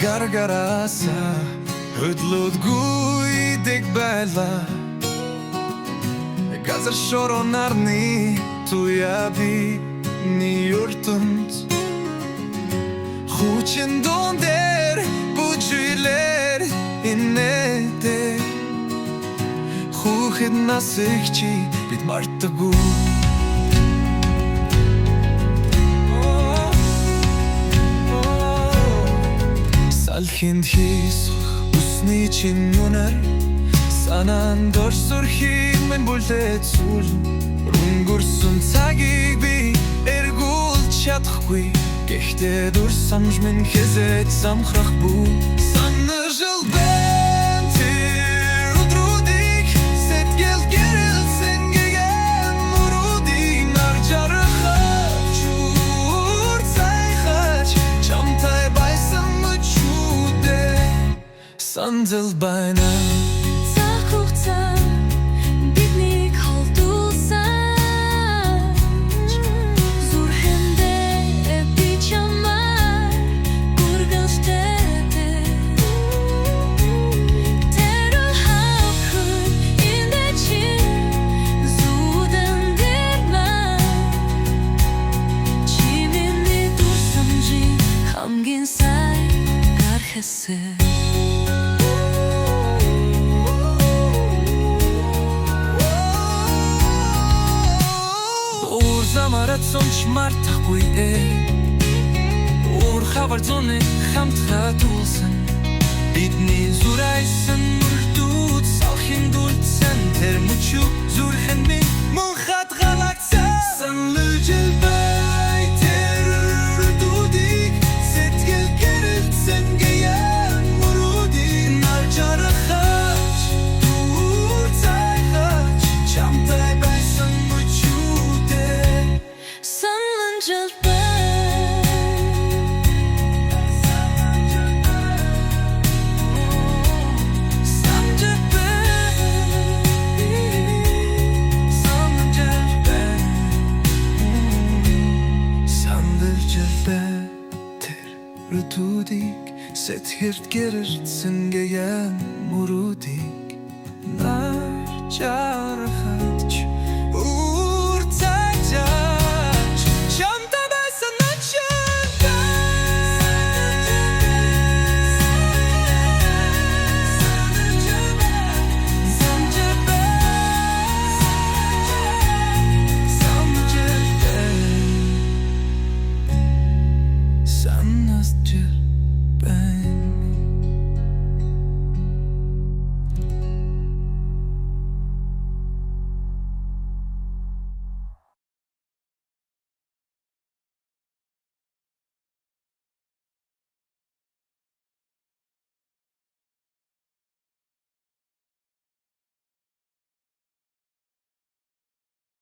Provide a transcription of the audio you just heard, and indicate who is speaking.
Speaker 1: гаргарааса хөдлөдгүйдэг байлаа газар шорон нарны туяа бидний ертөнд хүчин дон дээр бүжиглэр инээдээ хүүхэд насэгчи бид мартаггүй салхинд хийсэх үсний чин үнэр санаанд орсорхийг минь бүлээд сүүл өнгөрсөн цагийг би эргүүлж чадахгүй гэхдээ дүр санж минь хэзээд замхрах бүү санажил бэн тэр өдрүүдийг сэтгэл гэрэлсэн гэген мөрүүдийг нар жаргах чуур цайхаж чамтай байсан мөчүүдэ сандал байна Уур замаратсон ч мартахгүй уур хавар зоны хамтдаа тулсан бидний зурайсан мөрдүүд салхин дулцсан тэр мөчүү зүрхэн минь мөн хатгалагцсан санал жилбай тэр өдрүүдийг сэтгэл гэрэлсэн гэян мөрүүдийг нар жаргах дүр цайхаж чамтай байсан мөчүүдэ санал жилбай Рүтүүдийг сэтгэлд гэрэлсэн гэян мөрүүдийг нар жаргах